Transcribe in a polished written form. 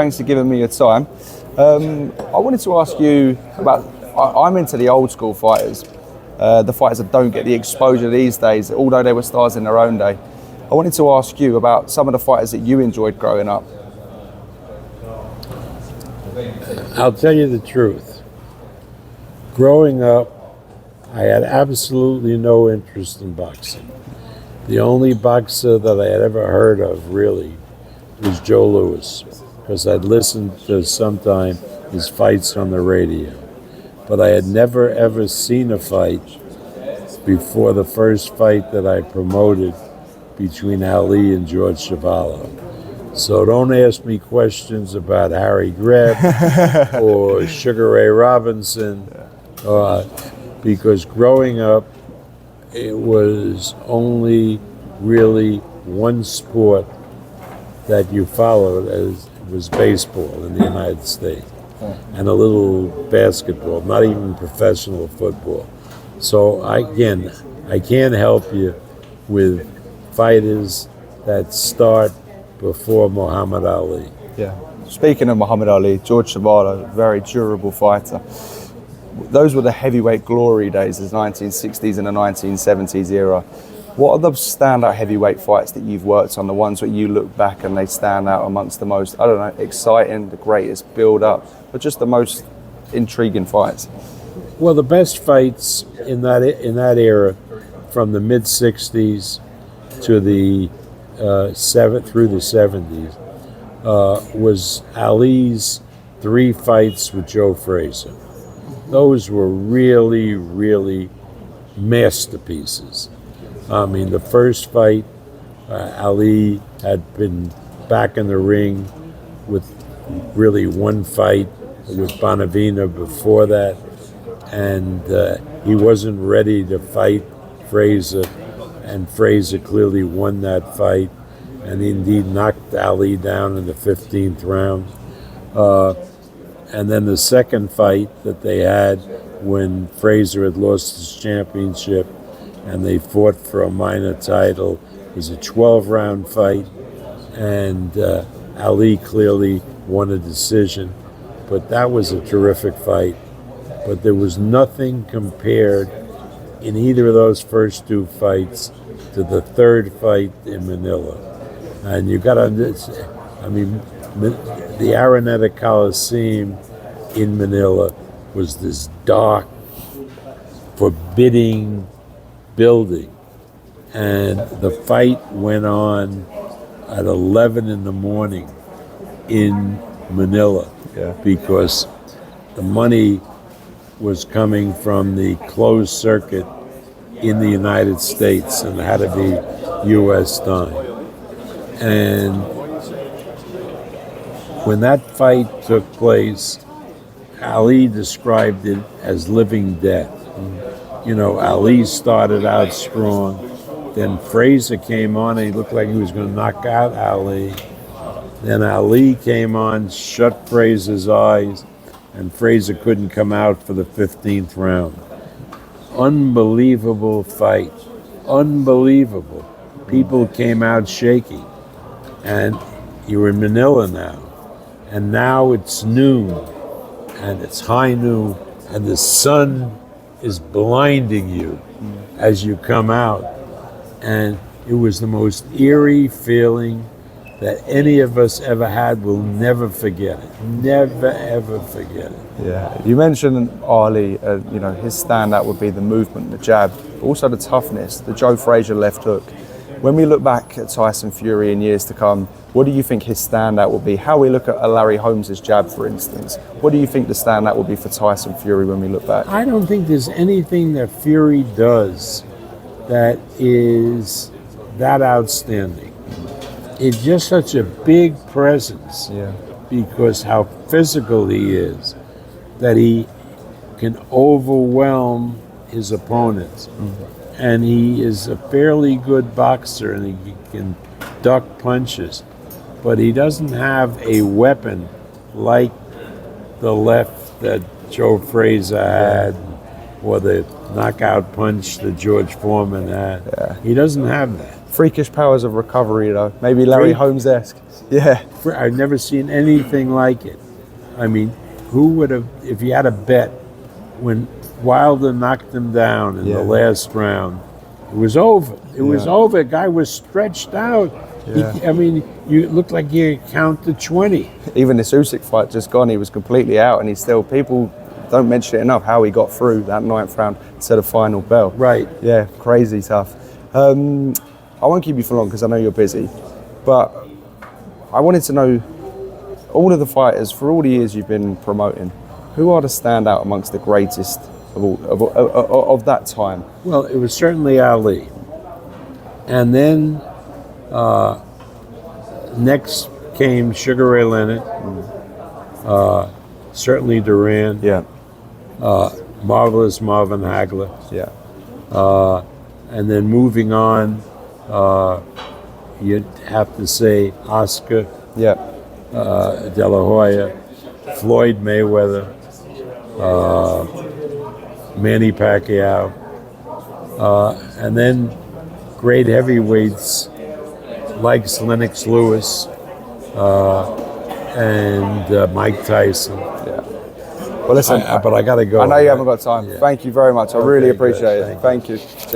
Thanks for giving me your time. I wanted to ask you about, I'm into the old school fighters, the fighters that don't get the exposure these days, although they were stars in their own day. I wanted to ask you about some of the fighters that you enjoyed growing up. I'll tell you the truth. Growing up, I had absolutely no interest in boxing. The only boxer that I had ever heard of, really, was Joe Louis, because I'd listened to sometime his fights on the radio. But I had never, ever seen a fight before the first fight that I promoted between Ali and George Chuvalo. So don't ask me questions about Harry Greb or Sugar Ray Robinson, because growing up, it was only really one sport that you followed, as was baseball in the United States, and a little basketball, not even professional football. So I can't help you with fighters that start before Muhammad Ali. Yeah. Speaking of Muhammad Ali, George Chuvalo, very durable fighter. Those were the heavyweight glory days, the 1960s and the 1970s era. What are the standout heavyweight fights that you've worked on, the ones where you look back and they stand out amongst the most, I don't know, exciting, the greatest build-up, but just the most intriguing fights? Well, the best fights in that era, from the mid-60s to the through the 70s, was Ali's 3 fights with Joe Fraser. Those were really, really masterpieces. I mean, the first fight, Ali had been back in the ring with really one fight with Bonavina before that, and he wasn't ready to fight Fraser, and Fraser clearly won that fight, and indeed knocked Ali down in the 15th round. And then the second fight that they had, when Fraser had lost his championship and they fought for a minor title, was a 12-round fight, and Ali clearly won a decision. But that was a terrific fight. But there was nothing compared in either of those first 2 fights to the third fight in Manila. And you got to understand, I mean, the Araneta Coliseum in Manila was this dark, forbidding building. And the fight went on at 11 in the morning in Manila, because the money was coming from the closed circuit in the United States, and it had to be U.S. time. And when that fight took place, Ali described it as living death. You know, Ali started out strong. Then Fraser came on, and he looked like he was going to knock out Ali. Then Ali came on, shut Fraser's eyes, and Fraser couldn't come out for the 15th round. Unbelievable fight. Unbelievable. People came out shaking. And you're in Manila now. And now it's noon, and it's high noon, and the sun is blinding you as you come out. And it was the most eerie feeling that any of us ever had. We'll never forget it. Never, ever forget it. Yeah. You mentioned Ali, his standout would be the movement, the jab, but also the toughness, the Joe Frazier left hook. When we look back at Tyson Fury in years to come, what do you think his standout will be? How we look at Larry Holmes' jab, for instance. What do you think the standout will be for Tyson Fury when we look back? I don't think there's anything that Fury does that is that outstanding. It's just such a big presence, because how physical he is, that he can overwhelm his opponents. And he is a fairly good boxer, and he can duck punches, but he doesn't have a weapon like the left that Joe Fraser had, or the knockout punch that George Foreman had. He doesn't have that. Freakish powers of recovery, though. Maybe Larry Freak. Holmes-esque. Yeah. I've never seen anything like it. I mean, who would have, if you had a bet when Wilder knocked him down in the last round, it was over. It was over. The guy was stretched out. Yeah. I mean, you looked like you could count to 20. Even this Usyk fight just gone, he was completely out, and he's still, people don't mention it enough how he got through that 9th round to the final bell. Right. Yeah, crazy tough. I won't keep you for long because I know you're busy, but I wanted to know, all of the fighters, for all the years you've been promoting, who are the standout amongst the greatest of that time? Well, it was certainly Ali. And then next came Sugar Ray Leonard, certainly Duran, Yeah, marvelous Marvin Hagler. yeah, And then moving on, you'd have to say Oscar yeah, De La Hoya, Floyd Mayweather, Manny Pacquiao, and then great heavyweights like Lennox Lewis and Mike Tyson. yeah. Well, listen, But I got to go. I know you haven't got time. Yeah. Thank you very much. I Okay, really good. appreciate it. Thank you. Thank you.